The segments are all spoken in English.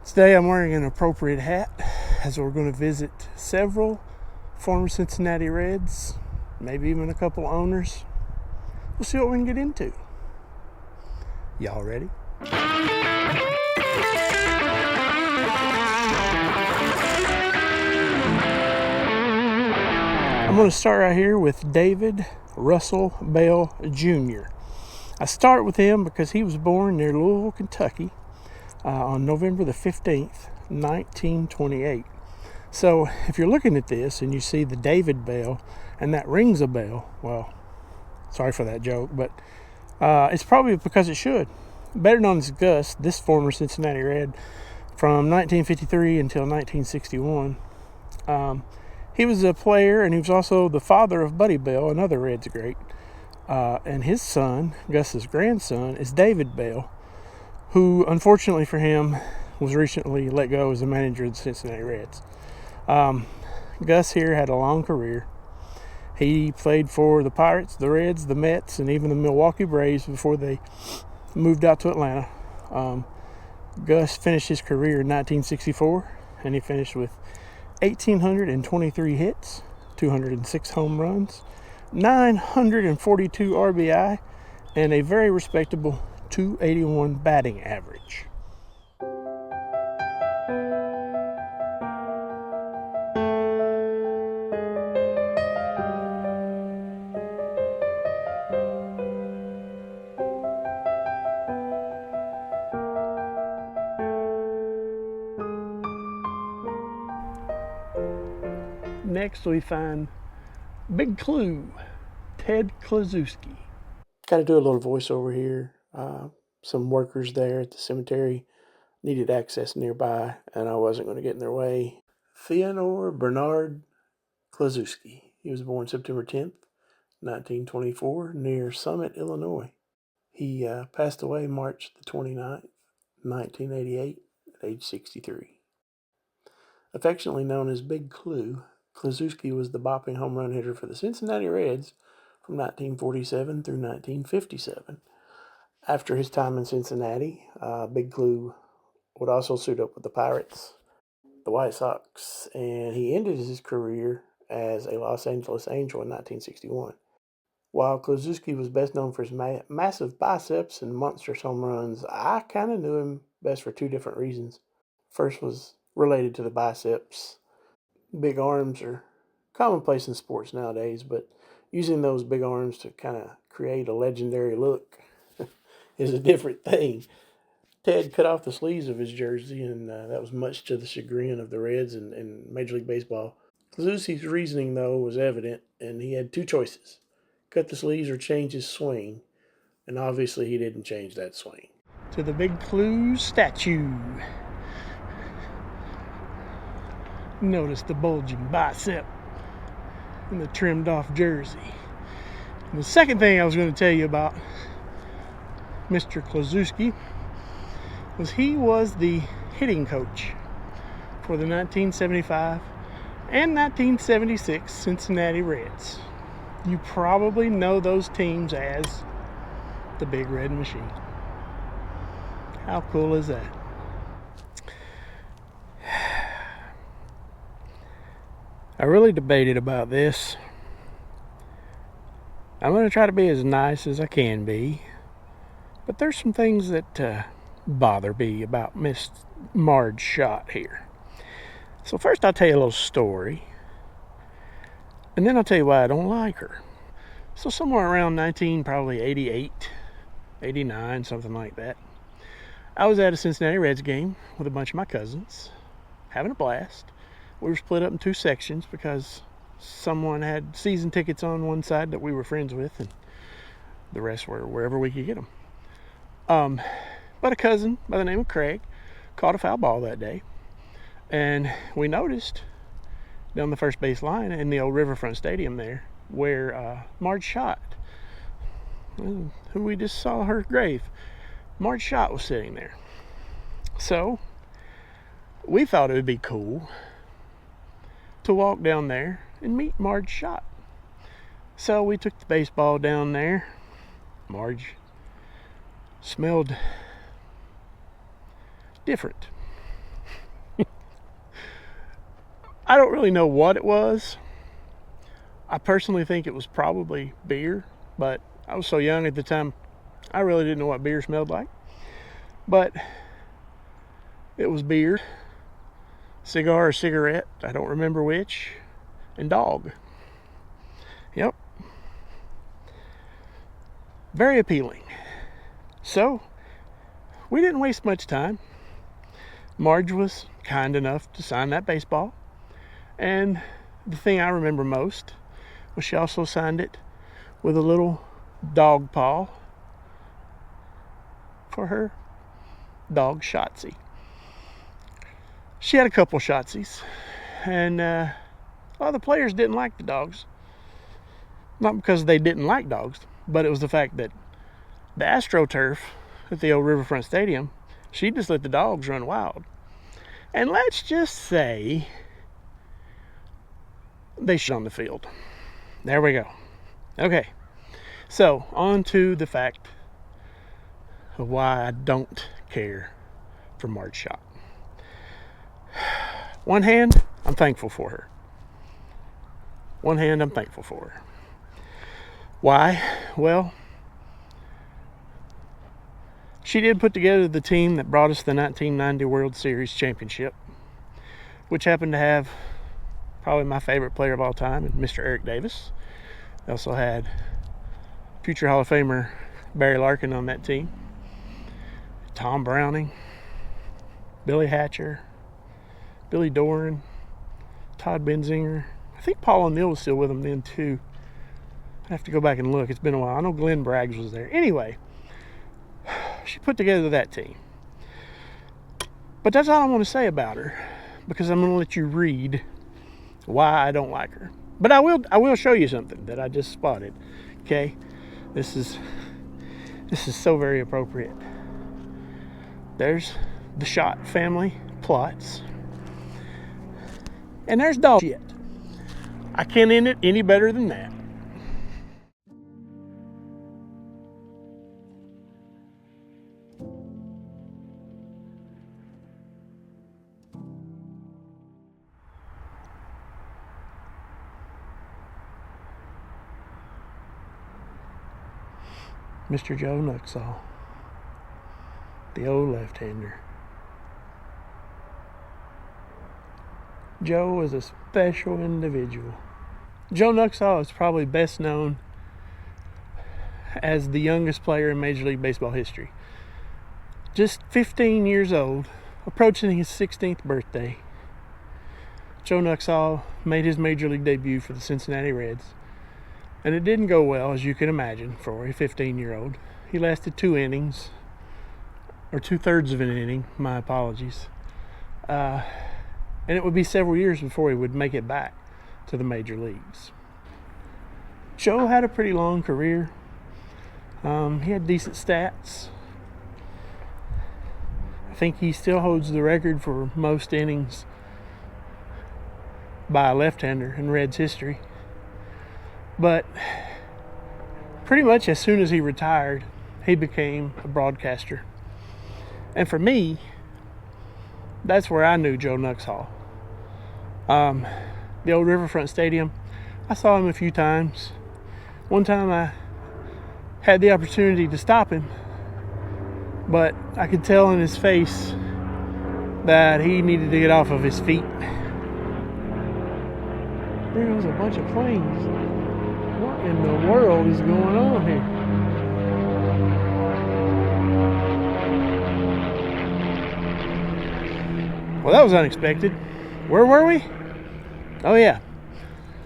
Today I'm wearing an appropriate hat as we're going to visit several former Cincinnati Reds, maybe even a couple owners. We'll see what we can get into. Y'all ready? I'm going to start right here with David Russell Bell Jr. I start with him because he was born near Louisville, Kentucky on November the 15th, 1928. So if you're looking at this and you see the David Bell and that rings a bell, well, sorry for that joke, but it's probably because it should. Better known as Gus, this former Cincinnati Red from 1953 until 1961. He was a player, and he was also the father of Buddy Bell, another Reds great. And his son, Gus's grandson, is David Bell, who, unfortunately for him, was recently let go as the manager of the Cincinnati Reds. Gus here had a long career. He played for the Pirates, the Reds, the Mets, and even the Milwaukee Braves before they moved out to Atlanta. Gus finished his career in 1964, and he finished with 1,823 hits, 206 home runs, 942 RBI, and a very respectable 281 batting average. Next we find Big Clue, Ted Kluszewski. Got to do a little voiceover here. Some workers there at the cemetery needed access nearby, and I wasn't going to get in their way. Theodore Bernard Kluszewski. He was born September 10th, 1924, near Summit, Illinois. He passed away March the 29th, 1988, at age 63. Affectionately known as Big Clue, Kluszewski was the bopping home run hitter for the Cincinnati Reds from 1947 through 1957. After his time in Cincinnati, Big Clue would also suit up with the Pirates, the White Sox, and he ended his career as a Los Angeles Angel in 1961. While Kluszewski was best known for his massive biceps and monstrous home runs, I kind of knew him best for two different reasons. First was related to the biceps. Big arms are commonplace in sports nowadays, but using those big arms to kind of create a legendary look is a different thing. Ted cut off the sleeves of his jersey, and that was much to the chagrin of the Reds and Major League Baseball. Kluszewski's reasoning, though, was evident, and he had two choices: cut the sleeves or change his swing, and obviously he didn't change that swing. To the Big Clue statue. Notice the bulging bicep and the trimmed off jersey. And the second thing I was going to tell you about Mr. Kluszewski was he was the hitting coach for the 1975 and 1976 Cincinnati Reds. You probably know those teams as the Big Red Machine. How cool is that? I really debated about this. I'm going to try to be as nice as I can be, but there's some things that bother me about Miss Marge Schott here. So first I'll tell you a little story, and then I'll tell you why I don't like her. So somewhere around 1988, 89, something like that, I was at a Cincinnati Reds game with a bunch of my cousins, having a blast. We were split up in two sections because someone had season tickets on one side that we were friends with, and the rest were wherever we could get them. But a cousin by the name of Craig caught a foul ball that day, and we noticed down the first base line in the old Riverfront Stadium there where Marge Schott, who we just saw her grave, Marge Schott was sitting there. So we thought it would be cool to walk down there and meet Marge Schott. So we took the baseball down there. Marge smelled different. I don't really know what it was. I personally think it was probably beer, but I was so young at the time, I really didn't know what beer smelled like. But it was beer, cigar or cigarette, I don't remember which, and dog. Yep. Very appealing. So, we didn't waste much time. Marge was kind enough to sign that baseball. And the thing I remember most was she also signed it with a little dog paw for her dog Shotzi. She had a couple Shotsies, and a lot of the players didn't like the dogs. Not because they didn't like dogs, but it was the fact that the AstroTurf at the old Riverfront Stadium, she just let the dogs run wild. And let's just say they shit on the field. There we go. Okay, so on to the fact of why I don't care for Marge Schott. One hand, I'm thankful for her. One hand, I'm thankful for her. Why? Well, she did put together the team that brought us the 1990 World Series championship, which happened to have probably my favorite player of all time, Mr. Eric Davis. They also had future Hall of Famer Barry Larkin on that team, Tom Browning, Billy Hatcher, Billy Doran, Todd Benzinger. I think Paul O'Neill was still with them then too. I have to go back and look. It's been a while. I know Glenn Braggs was there. Anyway, she put together that team. But that's all I want to say about her, because I'm going to let you read why I don't like her. But I will show you something that I just spotted. Okay? This is so very appropriate. There's the Schott family plots. And there's dog shit. I can't end it any better than that. Mr. Joe Nuxhall, the old left-hander. Joe was a special individual. Joe Nuxhall is probably best known as the youngest player in Major League Baseball history. Just 15 years old, approaching his 16th birthday, Joe Nuxhall made his Major League debut for the Cincinnati Reds. And it didn't go well, as you can imagine, for a 15-year-old. He lasted 2 innings, or 2/3 of an inning, my apologies. And it would be several years before he would make it back to the major leagues. Joe had a pretty long career. He had decent stats. I think he still holds the record for most innings by a left-hander in Reds history. But pretty much as soon as he retired, he became a broadcaster. And for me, that's where I knew Joe Nuxhall. The old Riverfront Stadium, I saw him a few times. One time I had the opportunity to stop him, but I could tell in his face that he needed to get off of his feet. There was a bunch of planes. What in the world is going on here? Well, that was unexpected. Where were we? Oh yeah,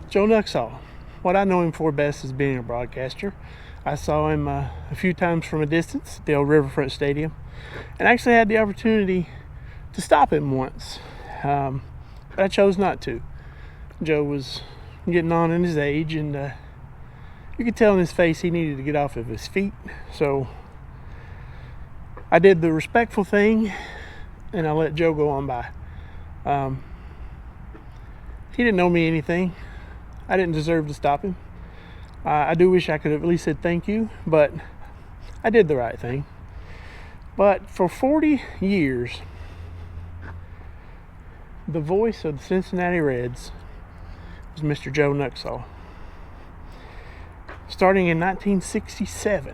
Joe Nuxhall. What I know him for best is being a broadcaster. I saw him a few times from a distance at the old Riverfront Stadium, and actually had the opportunity to stop him once, but I chose not to. Joe was getting on in his age, and you could tell in his face he needed to get off of his feet. So I did the respectful thing, and I let Joe go on by. He didn't owe me anything. I didn't deserve to stop him. I do wish I could have at least said thank you, but I did the right thing. But for 40 years, The voice of the Cincinnati Reds was Mr. Joe Nuxhall. Starting in 1967,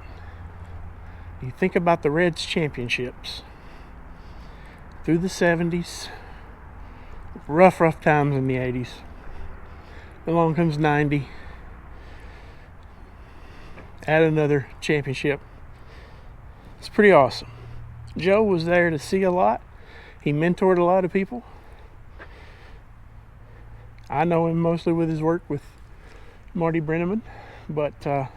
you think about the Reds championships through the 70s, rough times in the 80s. Along comes 90, add another championship. It's pretty awesome. Joe was there to see a lot. He mentored a lot of people. I know him mostly with his work with Marty Brenneman, but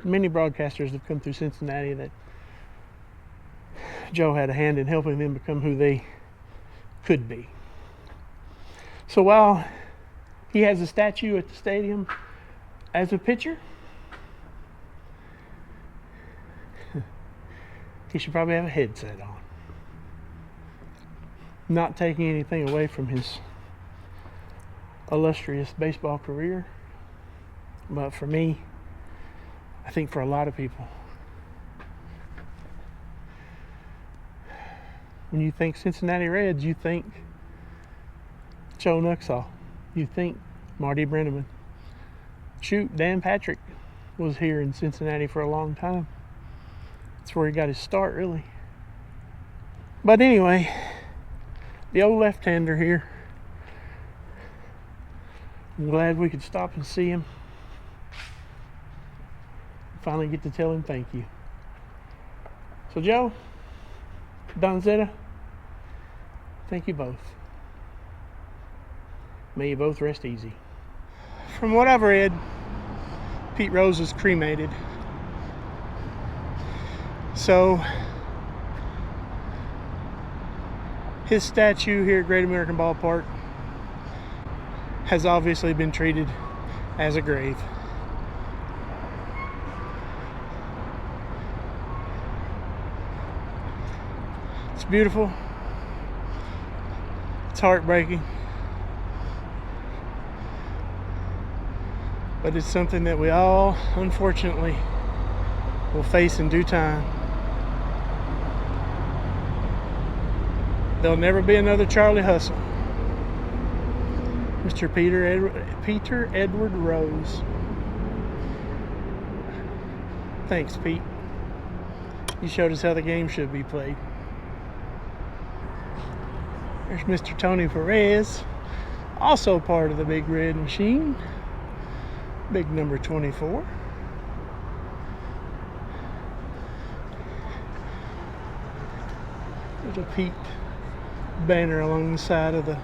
many broadcasters have come through Cincinnati that Joe had a hand in helping them become who they could be. So while he has a statue at the stadium as a pitcher, he should probably have a headset on. Not taking anything away from his illustrious baseball career, but for me, I think for a lot of people, when you think Cincinnati Reds, you think Joe Nuxhall, you think Marty Brenneman. Shoot, Dan Patrick was here in Cincinnati for a long time. That's where he got his start, really. But anyway, the old left-hander here, I'm glad we could stop and see him. Finally get to tell him thank you. So Joe, Donzetta, thank you both. May you both rest easy. From what I've read, Pete Rose was cremated. So his statue here at Great American Ballpark has obviously been treated as a grave. It's beautiful. It's heartbreaking. But it's something that we all, unfortunately, will face in due time. There'll never be another Charlie Hustle. Mr. Peter Edward Rose. Thanks, Pete. You showed us how the game should be played. There's Mr. Tony Perez, also part of the Big Red Machine. Big number 24. There's a Pete banner along the side of the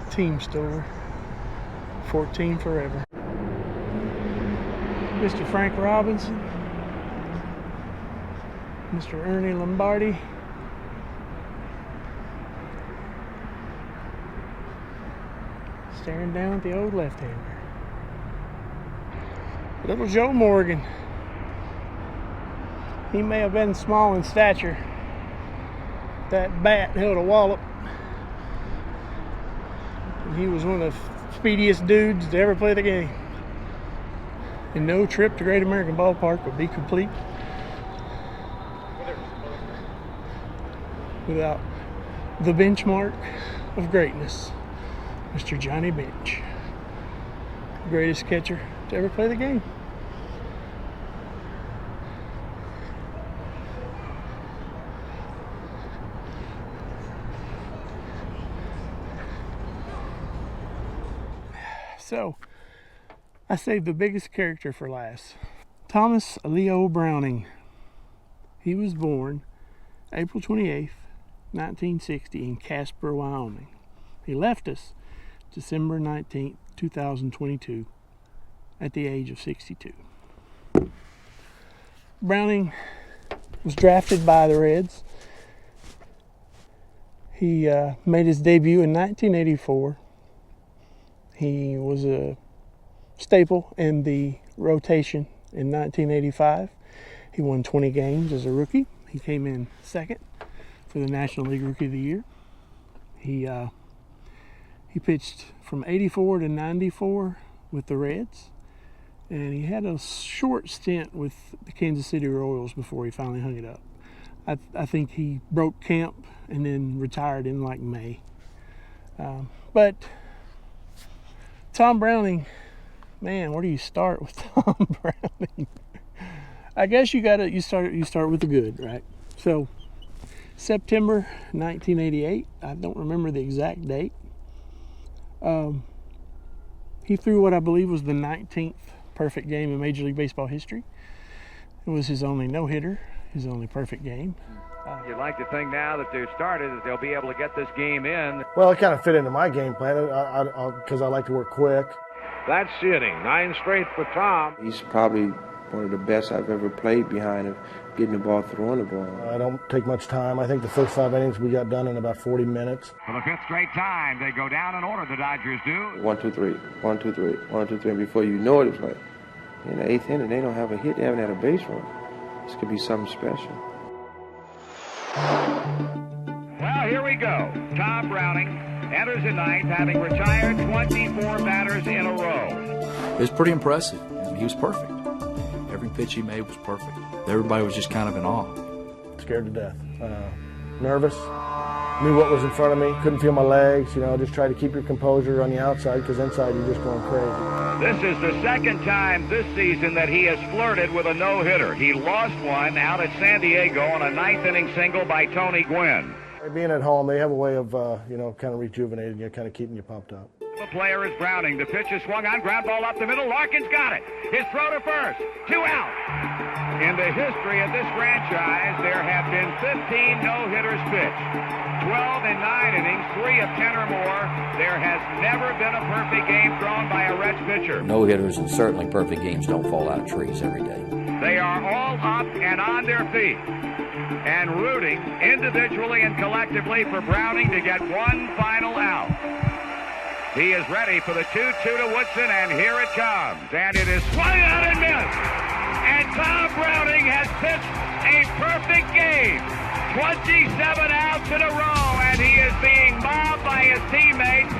team store. 14 forever. Mr. Frank Robinson. Mr. Ernie Lombardi. Staring down at the old left-hander. Little Joe Morgan. He may have been small in stature. That bat held a wallop. He was one of the speediest dudes to ever play the game. And no trip to Great American Ballpark would be complete without the benchmark of greatness, Mr. Johnny Bench. Greatest catcher to ever play the game. So, I saved the biggest character for last. Thomas Leo Browning. He was born April 28th, 1960 in Casper, Wyoming. He left us December 19th, 2022 at the age of 62. Browning was drafted by the Reds. He made his debut in 1984. He was a staple in the rotation in 1985. He won 20 games as a rookie. He came in second for the National League Rookie of the Year. He pitched from 84 to 94 with the Reds, and he had a short stint with the Kansas City Royals before he finally hung it up. I think he broke camp and then retired in like May. But Tom Browning, man, where do you start with Tom Browning? I guess you start with the good, right? So September 1988, I don't remember the exact date. He threw what I believe was the 19th perfect game in Major League Baseball history. It was his only no-hitter, his only perfect game. You'd like to think now that they've started that they'll be able to get this game in. Well, it kind of fit into my game plan because I like to work quick. That's sitting 9 straight for Tom. He's probably one of the best I've ever played behind him, getting the ball, throwing the ball. I don't take much time. I think the first 5 innings we got done in about 40 minutes. For the 5th straight time, they go down in order, the Dodgers do. 1, 2, 3, 1, 2, 3, 1, 2, 3. And before you know it, it's like, in the 8th inning, they don't have a hit. They haven't had a base run. This could be something special. Well, here we go. Tom Browning enters the ninth, having retired 24 batters in a row. It was pretty impressive. He was perfect. Every pitch he made was perfect. Everybody was just kind of in awe. Scared to death. Nervous. Knew what was in front of me. Couldn't feel my legs. Just try to keep your composure on the outside because inside you're just going crazy. This is the second time this season that he has flirted with a no-hitter. He lost one out at San Diego on a 9th inning single by Tony Gwynn. Being at home, they have a way of, kind of rejuvenating you, kind of keeping you pumped up. The player is Browning. The pitch is swung on, ground ball up the middle. Larkin's got it. His throw to first. 2 out. In the history of this franchise, there have been 15 no-hitters pitched. 12 in 9 innings, 3 of 10 or more. There has never been a perfect game thrown by a Reds pitcher. No-hitters and certainly perfect games don't fall out of trees every day. They are all up and on their feet and rooting individually and collectively for Browning to get one final out. He is ready for the 2-2 to Woodson, and here it comes. And it is swung out and missed. And Tom Browning has pitched a perfect game. 27 outs in a row, and he is being mobbed by his teammates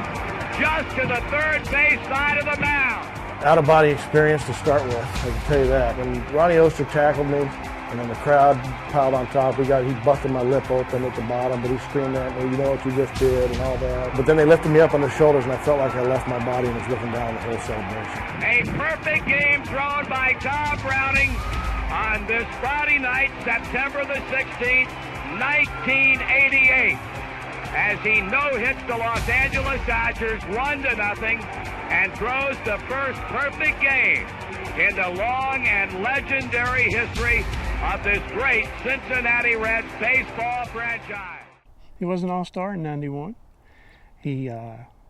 just to the third base side of the mound. Out-of-body experience to start with, I can tell you that. When Ronnie Oster tackled me, and then the crowd piled on top, he busted my lip open at the bottom, but he screamed at me, you know what you just did, and all that. But then they lifted me up on the shoulders, and I felt like I left my body and was looking down the whole celebration. A perfect game thrown by Tom Browning on this Friday night, September the 16th, 1988, as he no-hits the Los Angeles Dodgers 1-0 and throws the first perfect game in the long and legendary history of this great Cincinnati Reds baseball franchise. He was an All-Star in 91. He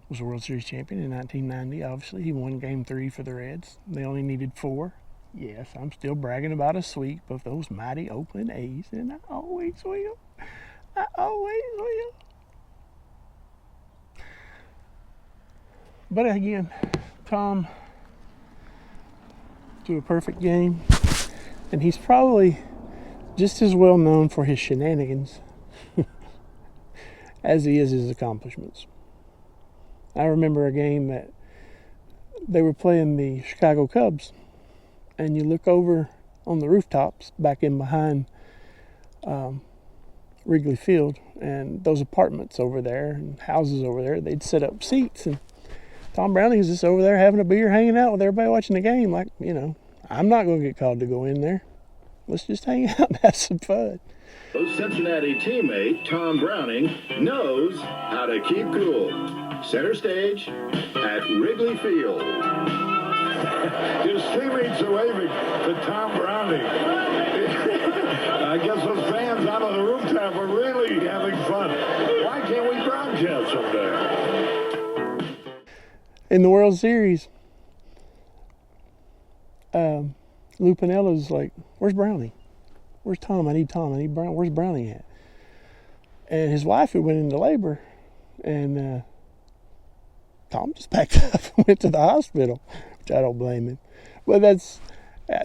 was a World Series champion in 1990, obviously. He won Game 3 for the Reds. They only needed 4. Yes, I'm still bragging about a sweep of those mighty Oakland A's, and I always will. I always will. But again, Tom threw a perfect game, and he's probably just as well known for his shenanigans as he is his accomplishments. I remember a game that they were playing the Chicago Cubs, and you look over on the rooftops back in behind Wrigley Field, and those apartments over there and houses over there, they'd set up seats, and Tom Browning is just over there having a beer, hanging out with everybody watching the game. Like, I'm not going to get called to go in there. Let's just hang out and have some fun. Cincinnati teammate Tom Browning knows how to keep cool. Center stage at Wrigley Field. His teammates are waving to Tom Browning. I guess those fans out on the rooftop are really having fun. Why can't we broadcast someday? In the World Series, Lou Pinella's like, where's Browning? Where's Tom? I need Tom. I need Brown. Where's Browning at? And his wife had went into labor, and Tom just packed up and went to the hospital, which I don't blame him. But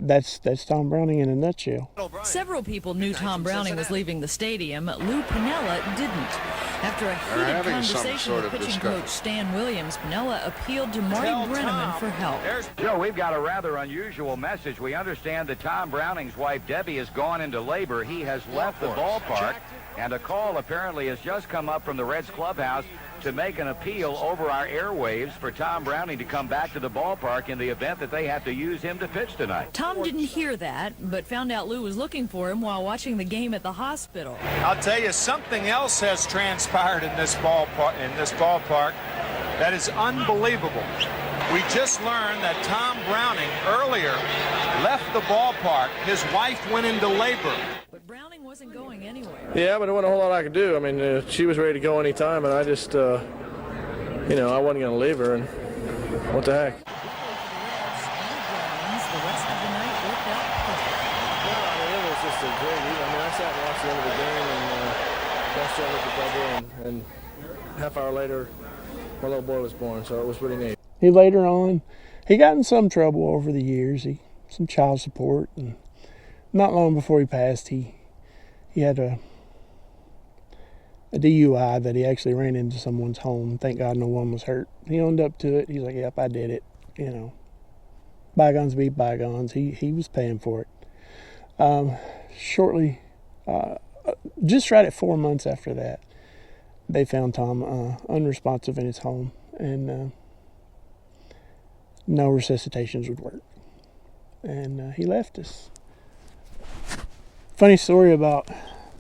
That's Tom Browning in a nutshell. Several people knew Tom Browning was leaving the stadium. Lou Piniella didn't. After a heated conversation with pitching coach Stan Williams, Piniella appealed to Marty Brenneman for help. Joe, we've got a rather unusual message. We understand that Tom Browning's wife, Debbie, has gone into labor. He has left the ballpark, and a call apparently has just come up from the Reds clubhouse to make an appeal over our airwaves for Tom Browning to come back to the ballpark in the event that they have to use him to pitch tonight. Tom didn't hear that, but found out Lou was looking for him while watching the game at the hospital. I'll tell you, something else has transpired in this ballpark that is unbelievable. We just learned that Tom Browning earlier left the ballpark. His wife went into labor. But Browning wasn't going anywhere. Yeah, but there wasn't a whole lot I could do. I mean, she was ready to go anytime, and I just, I wasn't going to leave her, and what the heck. The rest of the night worked out perfect. No, I mean, it was just a great evening. I mean, I sat and watched the end of the game, and watched her with the double, and half hour later, my little boy was born, so it was pretty neat. He later on, he got in some trouble over the years. Some child support, and not long before he passed, he had a DUI that he actually ran into someone's home. Thank God no one was hurt. He owned up to it. He's like, yep, I did it. Bygones be bygones. He was paying for it. Shortly, just right at 4 months after that, they found Tom unresponsive in his home, and no resuscitations would work. And he left us. Funny story about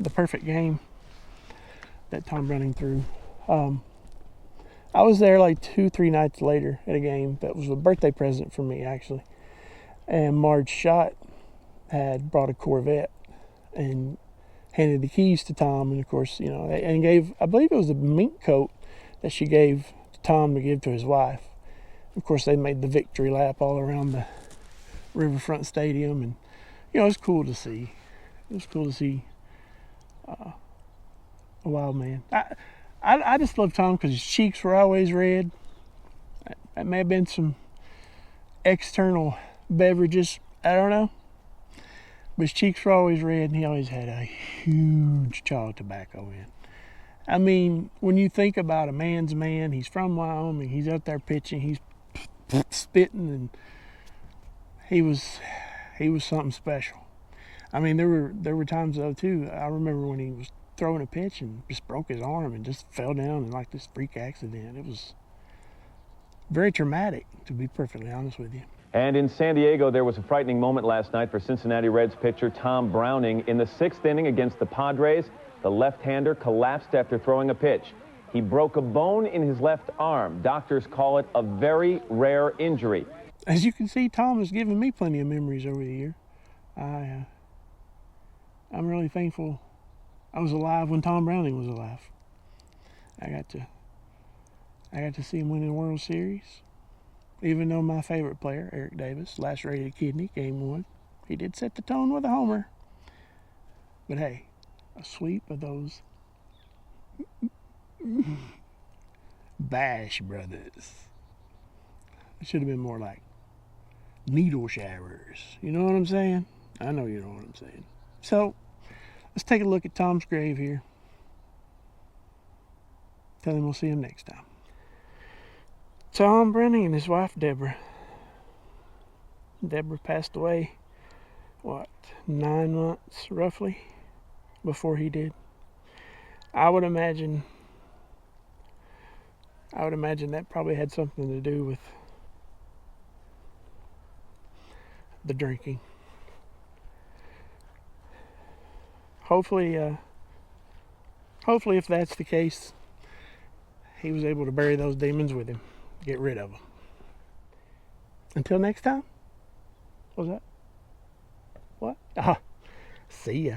the perfect game that Tom Browning threw. I was there like 2-3 nights later at a game that was a birthday present for me, actually. And Marge Schott had brought a Corvette and handed the keys to Tom, and of course, and gave, I believe it was a mink coat that she gave to Tom to give to his wife. Of course, they made the victory lap all around the Riverfront Stadium, and it was cool to see. It was cool to see a wild man. I just love Tom because his cheeks were always red. That may have been some external beverages, I don't know. But his cheeks were always red, and he always had a huge chaw of tobacco in. I mean, when you think about a man's man, he's from Wyoming, he's out there pitching, he's spitting, and he was something special. I mean, there were times though too. I remember when he was throwing a pitch and just broke his arm and just fell down in like this freak accident. It was very traumatic, to be perfectly honest with you. And in San Diego, there was a frightening moment last night for Cincinnati Reds pitcher Tom Browning. In the 6th inning against the Padres, the left-hander collapsed after throwing a pitch. He broke a bone in his left arm. Doctors call it a very rare injury. As you can see, Tom has given me plenty of memories over the year. I'm really thankful I was alive when Tom Browning was alive. I got to see him win the World Series. Even though my favorite player, Eric Davis, lacerated a kidney, game 1, he did set the tone with a homer. But hey, a sweep of those Bash Brothers. It should have been more like needle showers. You know what I'm saying? I know you know what I'm saying. So, let's take a look at Tom's grave here. Tell him we'll see him next time. Tom Browning and his wife, Deborah. Deborah passed away, 9 months, roughly, before he did. I would imagine that probably had something to do with the drinking. Hopefully if that's the case, he was able to bury those demons with him, get rid of them. Until next time. What was that? What? See ya.